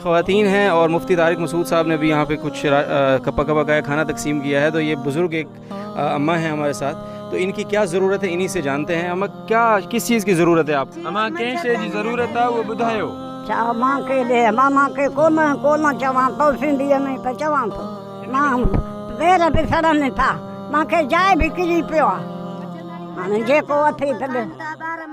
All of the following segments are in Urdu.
خواتین ہیں اور مفتی طارق مسعود صاحب نے بھی یہاں پہ کچھ کپا کپا کا کھانا تقسیم کیا ہے. تو یہ بزرگ ایک اماں ہیں ہمارے ساتھ, تو ان کی کیا ضرورت ہے انہی سے جانتے ہیں. اماں کیا کس چیز کی ضرورت ہے آپ کو؟ اماں کہیں شے جی ضرورت ہے وہ بدھایو. چا ماں کے دے ماما کے کونا چوان تو سندھی نہیں تو چوان تو ماں پیر بھی سڑن تھا ماں کے جائے بھی کری پیو ہاں جے کو اٿي تڏ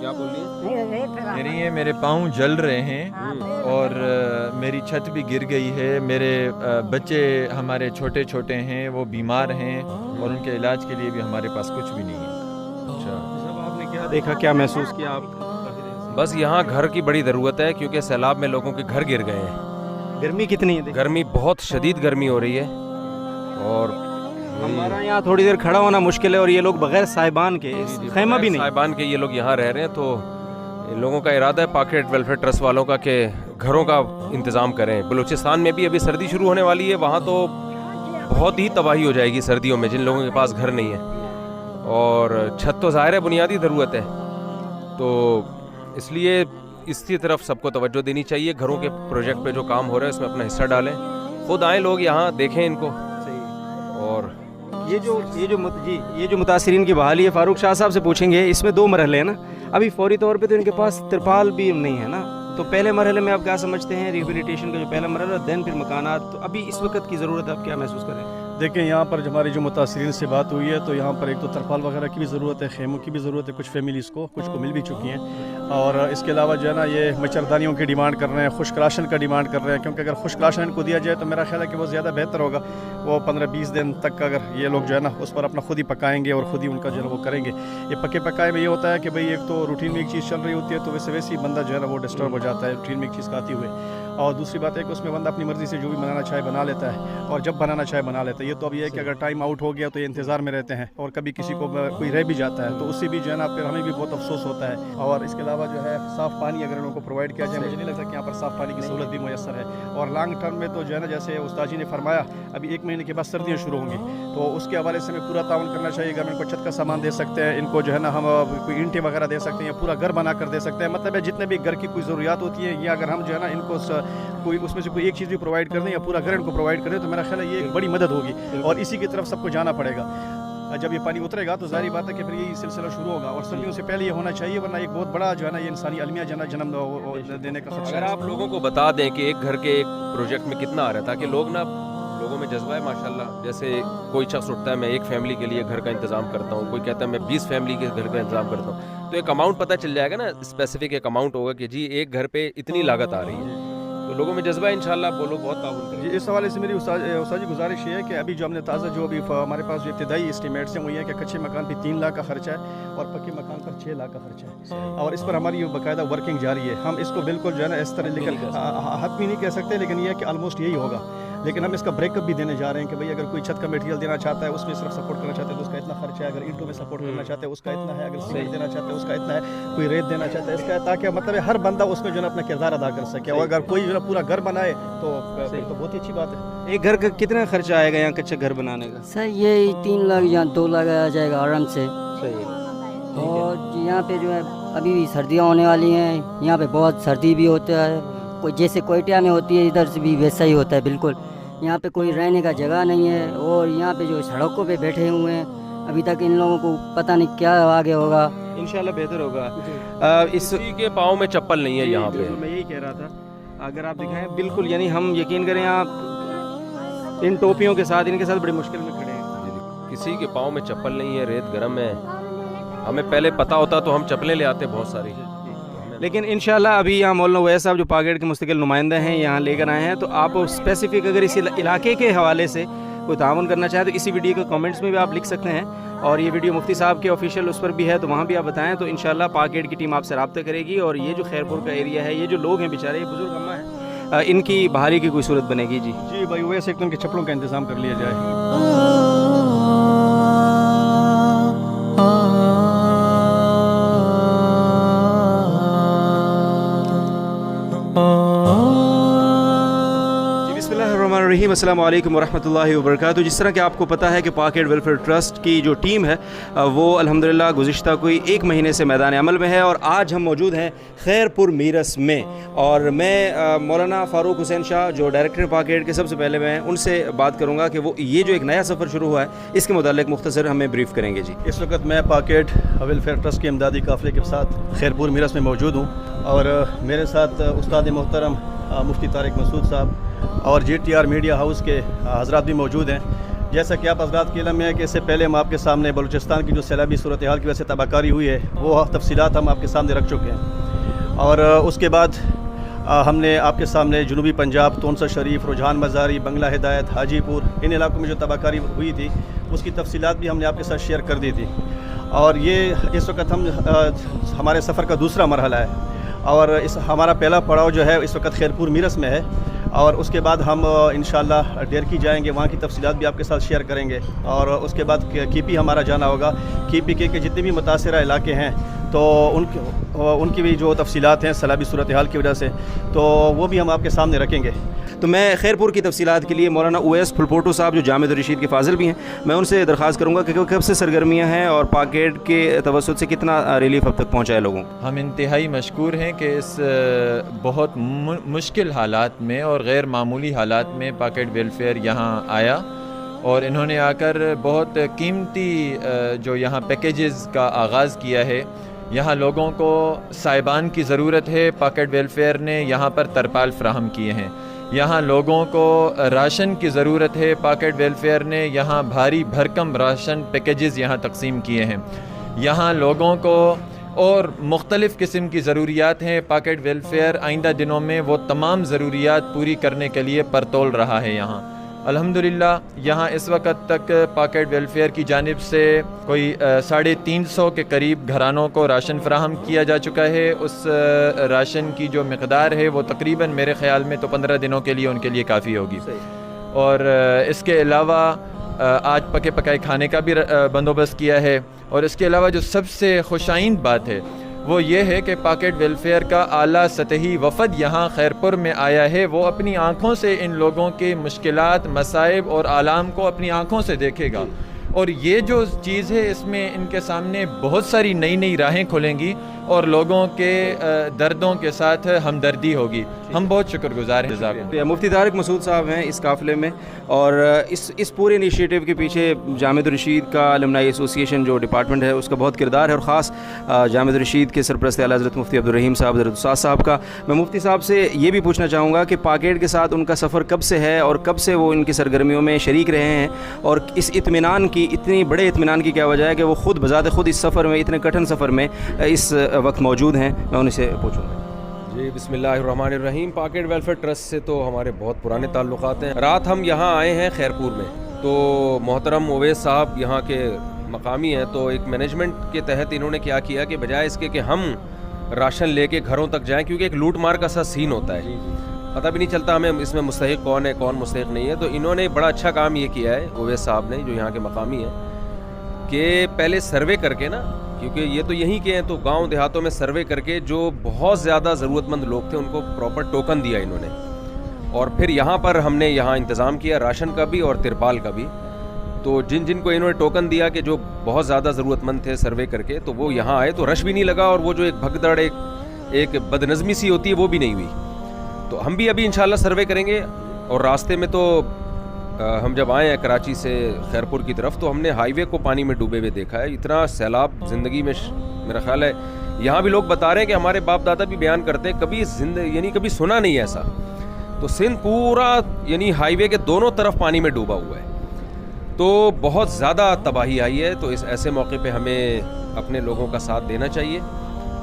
کیا بول رہی میری میرے پاؤں جل رہے ہیں اور میری چھت بھی گر گئی ہے. میرے بچے ہمارے چھوٹے چھوٹے ہیں, وہ بیمار ہیں اور ان کے علاج کے لیے بھی ہمارے پاس کچھ بھی نہیں ہے. اچھا صاحب, آپ نے کیا دیکھا, کیا محسوس کیا آپ؟ بس یہاں گھر کی بڑی ضرورت ہے کیونکہ سیلاب میں لوگوں کے گھر گر گئے ہیں. گرمی کتنی ہے؟ گرمی بہت شدید گرمی ہو رہی ہے اور ہمارا یہاں تھوڑی دیر کھڑا ہونا مشکل ہے اور یہ لوگ بغیر صاحبان کے خیمہ بھی نہیں, صاحبان کے یہ لوگ یہاں رہ رہے ہیں. تو لوگوں کا ارادہ ہے پاکٹ ویلفیئر ٹرسٹ والوں کا کہ گھروں کا انتظام کریں. بلوچستان میں بھی ابھی سردی شروع ہونے والی ہے, وہاں تو بہت ہی تباہی ہو جائے گی سردیوں میں جن لوگوں کے پاس گھر نہیں ہے. اور چھت تو ظاہر ہے بنیادی ضرورت ہے, تو اس لیے اس کی طرف سب کو توجہ دینی چاہیے. گھروں کے پروجیکٹ پہ جو کام ہو رہا ہے اس میں اپنا حصہ ڈالیں, خود آئیں لوگ یہاں دیکھیں ان کو. اور یہ جو متاثرین کی بحالی ہے, فاروق شاہ صاحب سے پوچھیں گے. اس میں 2 مرحلے ہیں نا, ابھی فوری طور پہ تو ان کے پاس ترپال بھی نہیں ہے نا, تو پہلے مرحلے میں آپ کیا سمجھتے ہیں ریہیبلیٹیشن کا جو پہلا مرحلہ, دین پھر مکانات, تو ابھی اس وقت کی ضرورت ہے, آپ کیا محسوس کر رہے ہیں؟ دیکھیں یہاں پر ہماری جو متاثرین سے بات ہوئی ہے تو یہاں پر ایک تو ترپال وغیرہ کی بھی ضرورت ہے, خیموں کی بھی ضرورت ہے. کچھ فیملیز کو کچھ کو مل بھی چکی ہیں, اور اس کے علاوہ جو ہے نا یہ مچھردانیوں کی ڈیمانڈ کر رہے ہیں, خشک راشن کا ڈیمانڈ کر رہے ہیں, کیونکہ اگر خشک راشن ان کو دیا جائے تو میرا خیال ہے کہ وہ زیادہ بہتر ہوگا. وہ 15-20 دن تک اگر یہ لوگ جو ہے نا اس پر اپنا خود ہی پکائیں گے اور خود ہی ان کا جو ہے وہ کریں گے. یہ پکے پکائے میں یہ ہوتا ہے کہ بھئی ایک تو روٹین میں ایک چیز چل رہی ہوتی ہے تو ویسے ہی بندہ جو ہے نا وہ ڈسٹرب ہو جاتا ہے روٹین میں ایک چیز کھاتی ہوئے. اور دوسری بات ہے کہ اس میں بندہ اپنی مرضی سے جو بھی بنانا چاہے بنا لیتا ہے, اور جب بنانا چاہے بنا لیتا ہے. یہ تو اب یہ ہے کہ اگر ٹائم آؤٹ ہو گیا تو یہ انتظار میں رہتے ہیں, اور کبھی کسی کو کوئی رہ بھی جاتا ہے تو اس سے بھی جو ہے نا پھر ہمیں بھی بہت افسوس ہوتا ہے. اور اس کے علاوہ جو ہے صاف پانی اگر ان لوگوں کو پرووائڈ کیا جائے, مجھے نہیں لگتا کہ یہاں پر صاف پانی کی سہولت بھی میسر ہے. اور لانگ ٹرم میں تو جو ہے نا جیسے استاد جی نے فرمایا ابھی 1 مہینے کے بعد سردیاں شروع ہوں گی, تو اس کے حوالے سے ہمیں پورا تعاون کرنا چاہیے. اگر ان کو چھت کا سامان دے سکتے ہیں, ان کو جو ہے نا ہم کوئی اینٹیں وغیرہ دے سکتے ہیں, یا پورا گھر بنا کر دے سکتے ہیں. مطلب ہے جتنے بھی گھر کی کوئی ضروریات ہوتی ہیں, یا اگر ہم جو ہے نا ان کو کوئی اس میں سے کوئی ایک چیز بھی پرووائڈ کر دیں یا پورا گھر ان کو پرووائڈ کر دیں, تو میرا خیال ہے یہ ایک بڑی مدد ہوگی, اور اسی کی طرف سب کو جانا پڑے گا. جب یہ پانی اترے گا تو ظاہری بات ہے کہ پھر یہی سلسلہ شروع ہوگا, اور سردیوں سے پہلے یہ ہونا چاہیے, ورنہ ایک بہت بڑا جو ہے نا یہ انسانی المیہ جنم دینے کا خدشہ ہے. اگر آپ لوگوں کو بتا دیں کہ ایک گھر کے ایک پروجیکٹ میں کتنا آ رہا ہے, تاکہ لوگوں میں جذبہ ہے ماشاءاللہ. جیسے کوئی شخص اٹھتا ہے میں 1 فیملی کے لیے گھر کا انتظام کرتا ہوں, کوئی کہتا ہے میں 20 فیملی کے گھر کا انتظام کرتا ہوں, تو ایک اماؤنٹ پتہ چل جائے گا نا, اسپیسیفک ایک اماؤنٹ ہوگا کہ جی ایک گھر پہ اتنی لاگت آ رہی ہے, تو لوگوں میں جذبہ ہے انشاءاللہ. آپ بولو بہت تعاون کریں. جی اس حوالے سے میری استاد جی گزارش یہ ہے کہ ابھی جو ہم نے تازہ جو ابھی ہمارے پاس جو ابتدائی اسٹیمیٹس ہیں وہ یہ ہے کہ کچے مکان پہ 3 لاکھ کا خرچہ ہے اور پکے مکان پر 6 لاکھ کا خرچہ ہے, اور اس پر ہماری باقاعدہ ورکنگ جاری ہے. ہم اس کو بالکل جو ہے نا اس طرح لیکن حتمی نہیں کہہ سکتے, لیکن یہ ہے کہ آلموسٹ یہی ہوگا. لیکن ہم اس کا بریک اپ بھی دینے جا رہے ہیں کہ بھئی اگر کوئی چھت کا میٹیریل دینا چاہتا ہے اس میں صرف سپورٹ کرنا چاہتا ہے تو اس کا اتنا خرچہ ہے, اگر اینٹوں میں سپورٹ کرنا چاہتا ہے اس کا اتنا ہے, اگر سیمنٹ دینا چاہتا ہے اس کا اتنا ہے, کوئی ریت دینا چاہتا ہے اس کا ہے, تاکہ مطلب ہر بندہ اس میں جو ہے اپنا کردار ادا کر سکے. اور اگر کوئی جو ہے پورا گھر بنائے تو بہت ہی اچھی بات ہے. ایک گھر کا کتنا خرچہ آئے گا یہاں کچے گھر بنانے کا؟ سر یہ 3 لاکھ یا 2 لاکھ آ جائے گا آرام سے. صحیح. اور یہاں پہ جو ہے ابھی بھی سردیاں ہونے والی ہیں, یہاں پہ بہت سردی بھی ہوتا ہے, کوئی جیسے کوئٹہ میں ہوتی ہے ادھر سے بھی ویسا ہی ہوتا ہے بالکل. یہاں پہ کوئی رہنے کا جگہ نہیں ہے, اور یہاں پہ جو سڑکوں پہ بیٹھے ہوئے ہیں, ابھی تک ان لوگوں کو پتہ نہیں کیا آگے ہوگا. انشاءاللہ بہتر ہوگا. کسی کے پاؤں میں چپل نہیں ہے یہاں پہ. میں یہی کہہ رہا تھا, اگر آپ دکھائیں بالکل, یعنی ہم یقین کریں آپ ان ٹوپیوں کے ساتھ ان کے ساتھ بڑی مشکل میں کھڑے ہیں. کسی کے پاؤں میں چپل نہیں ہے, ریت گرم ہے. ہمیں پہلے پتہ ہوتا تو ہم چپلیں لے آتے بہت ساری. لیکن انشاءاللہ ابھی یہاں مولانا اویس صاحب جو پاکیٹ کے مستقل نمائندہ ہیں یہاں لے کر آئے ہیں, تو آپ اسپیسیفک اگر اس علاقے کے حوالے سے کوئی تعاون کرنا چاہیں تو اسی ویڈیو کے کامنٹس میں بھی آپ لکھ سکتے ہیں, اور یہ ویڈیو مفتی صاحب کے آفیشیل اس پر بھی ہے تو وہاں بھی آپ بتائیں, تو انشاءاللہ پاکیٹ کی ٹیم آپ سے رابطہ کرے گی, اور یہ جو خیرپور کا ایریا ہے, یہ جو لوگ ہیں بیچارے, یہ بزرگ اماں ہیں, ان کی بحالی کی کوئی صورت بنے گی. جی بھائی اویس ایک تو ان کے چپلوں کا انتظام کر لیا جائے. الرحیم السلام علیکم ورحمۃ اللہ وبرکاتہ. جس طرح کہ آپ کو پتہ ہے کہ پاکیٹ ویلفیئر ٹرسٹ کی جو ٹیم ہے وہ الحمدللہ گزشتہ کوئی 1 مہینے سے میدان عمل میں ہے, اور آج ہم موجود ہیں خیرپور میرس میں, اور میں مولانا فاروق حسین شاہ جو ڈائریکٹر پاکیٹ کے سب سے پہلے میں ان سے بات کروں گا کہ وہ یہ جو ایک نیا سفر شروع ہوا ہے اس کے متعلق مختصر ہمیں بریف کریں گے. جی اس وقت میں پاکیٹ ویلفیئر ٹرسٹ کے امدادی قافلے کے ساتھ خیرپور میرس میں موجود ہوں, اور میرے ساتھ استاد محترم مفتی طارق مسعود صاحب اور GTR میڈیا ہاؤس کے حضرات بھی موجود ہیں. جیسا کہ آپ حضرات کے علم میں ہے کہ اس سے پہلے ہم آپ کے سامنے بلوچستان کی جو سیلابی صورتحال کی وجہ سے تباہ کاری ہوئی ہے وہ تفصیلات ہم آپ کے سامنے رکھ چکے ہیں, اور اس کے بعد ہم نے آپ کے سامنے جنوبی پنجاب, تونسر شریف, رجحان مزاری, بنگلہ ہدایت, حاجی پور, ان علاقوں میں جو تباہ کاری ہوئی تھی اس کی تفصیلات بھی ہم نے آپ کے ساتھ شیئر کر دی تھی. اور یہ اس وقت ہمارے سفر کا دوسرا مرحلہ ہے, اور ہمارا پہلا پڑاؤ جو ہے اس وقت خیرپور میرس میں ہے, اور اس کے بعد ہم انشاءاللہ ڈیرکی جائیں گے, وہاں کی تفصیلات بھی آپ کے ساتھ شیئر کریں گے, اور اس کے بعد KP ہمارا جانا ہوگا. KP کے جتنے بھی متاثرہ علاقے ہیں تو ان کی بھی جو تفصیلات ہیں سیلابی صورتحال کی وجہ سے تو وہ بھی ہم آپ کے سامنے رکھیں گے. تو میں خیرپور کی تفصیلات کے لیے مولانا اویس پھلپوٹو صاحب جو جامع الرشید کے فاضل بھی ہیں, میں ان سے درخواست کروں گا کہ کب سے سرگرمیاں ہیں اور پاکیٹ کے توسط سے کتنا ریلیف اب تک پہنچا ہے لوگوں کو. ہم انتہائی مشکور ہیں کہ اس بہت مشکل حالات میں اور غیر معمولی حالات میں پاکیٹ ویلفیئر یہاں آیا, اور انہوں نے آ کر بہت قیمتی جو یہاں پیکیجز کا آغاز کیا ہے. یہاں لوگوں کو صاحبان کی ضرورت ہے, پاکیٹ ویلفیئر نے یہاں پر ترپال فراہم کیے ہیں. یہاں لوگوں کو راشن کی ضرورت ہے, پاکیٹ ویلفیئر نے یہاں بھاری بھرکم راشن پیکیجز یہاں تقسیم کیے ہیں. یہاں لوگوں کو اور مختلف قسم کی ضروریات ہیں, پاکیٹ ویلفیئر آئندہ دنوں میں وہ تمام ضروریات پوری کرنے کے لیے پرتول رہا ہے. یہاں الحمدللہ یہاں اس وقت تک پاکیٹ ویلفیئر کی جانب سے کوئی 350 کے قریب گھرانوں کو راشن فراہم کیا جا چکا ہے. اس راشن کی جو مقدار ہے وہ تقریباً میرے خیال میں تو 15 دنوں کے لیے ان کے لیے کافی ہوگی. اور اس کے علاوہ آج پکے پکائے کھانے کا بھی بندوبست کیا ہے. اور اس کے علاوہ جو سب سے خوشائند بات ہے وہ یہ ہے کہ پاکیٹ ویلفیئر کا اعلیٰ سطحی وفد یہاں خیرپور میں آیا ہے. وہ اپنی آنکھوں سے ان لوگوں کے مشکلات, مصائب اور آلام کو اپنی آنکھوں سے دیکھے گا, اور یہ جو چیز ہے اس میں ان کے سامنے بہت ساری نئی راہیں کھلیں گی اور لوگوں کے دردوں کے ساتھ ہمدردی ہوگی. ہم بہت شکر گزار ہیں. مفتی طارق مسعود صاحب ہیں اس قافلے میں, اور اس پورے انیشیٹو کے پیچھے جامع الرشید کا الومنائی ایسوسی ایشن جو ڈپارٹمنٹ ہے اس کا بہت کردار ہے, اور خاص جامع الرشید کے سرپرست اعلیٰ حضرت مفتی عبدالرحیم صاحب, حضرت استاد صاحب کا. میں مفتی صاحب سے یہ بھی پوچھنا چاہوں گا کہ پاکیٹ کے ساتھ ان کا سفر کب سے ہے اور کب سے وہ ان کی سرگرمیوں میں شریک رہے ہیں, اور اس اطمینان کی, اتنی بڑے اطمینان کی کیا وجہ ہے کہ وہ خود بذات خود اس سفر میں, اتنے کٹھن سفر میں اس وقت موجود ہیں. میں ان سے پوچھوں گا. جی بسم اللہ الرحمن الرحیم. پاکیٹ ویلفیئر ٹرسٹ سے تو ہمارے بہت پرانے تعلقات ہیں. رات ہم یہاں آئے ہیں خیرپور میں, تو محترم اویس صاحب یہاں کے مقامی ہیں, تو ایک مینجمنٹ کے تحت انہوں نے کیا کیا کہ بجائے اس کے کہ ہم راشن لے کے گھروں تک جائیں, کیونکہ ایک لوٹ مار کا سا سین ہوتا ہے, پتہ بھی نہیں چلتا ہمیں اس میں مستحق کون ہے کون مستحق نہیں ہے. تو انہوں نے بڑا اچھا کام یہ کیا ہے اویس صاحب نے جو یہاں کے مقامی ہیں, کہ پہلے سروے کر کے نا, کیونکہ یہ تو یہیں کے ہیں, تو گاؤں دیہاتوں میں سروے کر کے جو بہت زیادہ ضرورت مند لوگ تھے ان کو پراپر ٹوکن دیا انہوں نے, اور پھر یہاں پر ہم نے یہاا انتظام کیا راشن کا بھی اور ترپال کا بھی. تو جن کو انہوں نے ٹوکن دیا کہ جو بہت زیادہ ضرورت مند تھے سروے کر کے, تو وہ یہاں آئے, تو رش بھی نہیں لگا, اور وہ جو ایک بھگدڑ ایک بدنظمی سی ہوتی ہے وہ بھی نہیں ہوئی. تو ہم بھی ابھی انشاءاللہ سروے کریں گے. اور راستے میں تو ہم جب آئے ہیں کراچی سے خیرپور کی طرف, تو ہم نے ہائی وے کو پانی میں ڈوبے ہوئے دیکھا ہے. اتنا سیلاب زندگی میں میرا خیال ہے یہاں بھی لوگ بتا رہے ہیں کہ ہمارے باپ دادا بھی بیان کرتے ہیں کبھی کبھی سنا نہیں ایسا. تو سندھ پورا یعنی ہائی وے کے دونوں طرف پانی میں ڈوبا ہوا ہے, تو بہت زیادہ تباہی آئی ہے. تو اس ایسے موقع پہ ہمیں اپنے لوگوں کا ساتھ دینا چاہیے,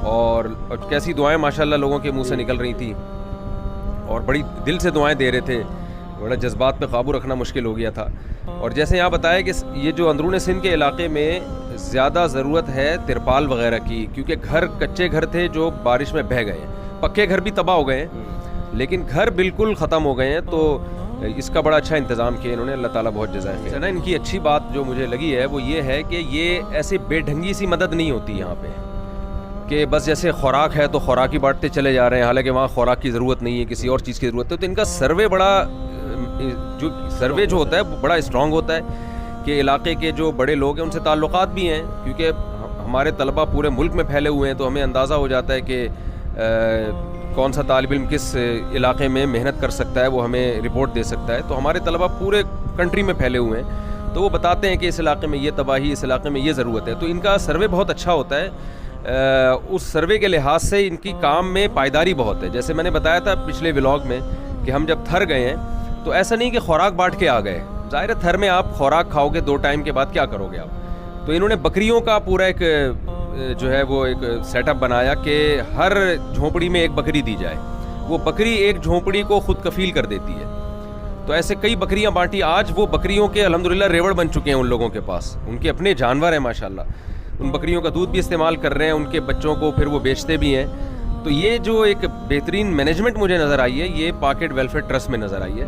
اور کیسی دعائیں ماشاءاللہ لوگوں کے منہ سے نکل رہی تھیں اور بڑی دل سے دعائیں دے رہے تھے. بڑا جذبات پہ قابو رکھنا مشکل ہو گیا تھا. اور جیسے یہاں بتایا کہ یہ جو اندرون سندھ کے علاقے میں زیادہ ضرورت ہے ترپال وغیرہ کی, کیونکہ گھر کچے گھر تھے جو بارش میں بہہ گئے ہیں. پکے گھر بھی تباہ ہو گئے ہیں لیکن گھر بالکل ختم ہو گئے ہیں. تو اس کا بڑا اچھا انتظام کیا انہوں نے, اللہ تعالیٰ بہت جزائے خیر. ان کی اچھی بات جو مجھے لگی ہے وہ یہ ہے کہ یہ ایسے بے ڈھنگی سی مدد نہیں ہوتی یہاں پہ کہ بس جیسے خوراک ہے تو خوراک ہی بانٹتے چلے جا رہے ہیں, حالانکہ وہاں خوراک کی ضرورت نہیں ہے, کسی اور چیز کی ضرورت ہے. تو ان کا سروے جو ہوتا ہے بڑا اسٹرانگ ہوتا ہے کہ علاقے کے جو بڑے لوگ ہیں ان سے تعلقات بھی ہیں, کیونکہ ہمارے طلبہ پورے ملک میں پھیلے ہوئے ہیں تو ہمیں اندازہ ہو جاتا ہے کہ کون سا طالب علم کس علاقے میں محنت کر سکتا ہے, وہ ہمیں رپورٹ دے سکتا ہے. تو ہمارے طلبہ پورے کنٹری میں پھیلے ہوئے ہیں تو وہ بتاتے ہیں کہ اس علاقے میں یہ تباہی, اس علاقے میں یہ ضرورت ہے. تو ان کا سروے بہت اچھا ہوتا ہے. اس سروے کے لحاظ سے ان کی کام میں پائیداری بہت ہے. جیسے میں نے بتایا تھا پچھلے ولاگ میں کہ ہم جب تھر گئے ہیں تو ایسا نہیں کہ خوراک بانٹ کے آ گئے. ظاہر ہے تھر میں آپ خوراک کھاؤ گے 2 ٹائم کے بعد کیا کرو گے آپ. تو انہوں نے بکریوں کا پورا ایک جو ہے وہ ایک سیٹ اپ بنایا کہ ہر جھونپڑی میں ایک بکری دی جائے. وہ بکری ایک جھونپڑی کو خود کفیل کر دیتی ہے. تو ایسے کئی بکریاں بانٹی. آج وہ بکریوں کے الحمدللہ ریوڑ بن چکے ہیں ان لوگوں کے پاس. ان کے اپنے جانور ہیں ماشاءاللہ. ان بکریوں کا دودھ بھی استعمال کر رہے ہیں, ان کے بچوں کو پھر وہ بیچتے بھی ہیں. تو یہ جو ایک بہترین مینجمنٹ مجھے نظر آئی ہے یہ پاکٹ ویلفیئر ٹرسٹ میں نظر آئی ہے.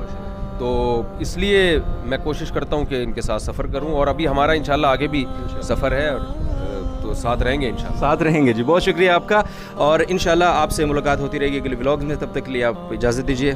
تو اس لیے میں کوشش کرتا ہوں کہ ان کے ساتھ سفر کروں, اور ابھی ہمارا انشاءاللہ آگے بھی سفر ہے اور تو ساتھ رہیں گے انشاءاللہ. ساتھ رہیں گے جی. بہت شکریہ آپ کا, اور انشاءاللہ آپ سے ملاقات ہوتی رہے گی اگلے ولاگ میں. تب تک کے لیے آپ اجازت دیجیے.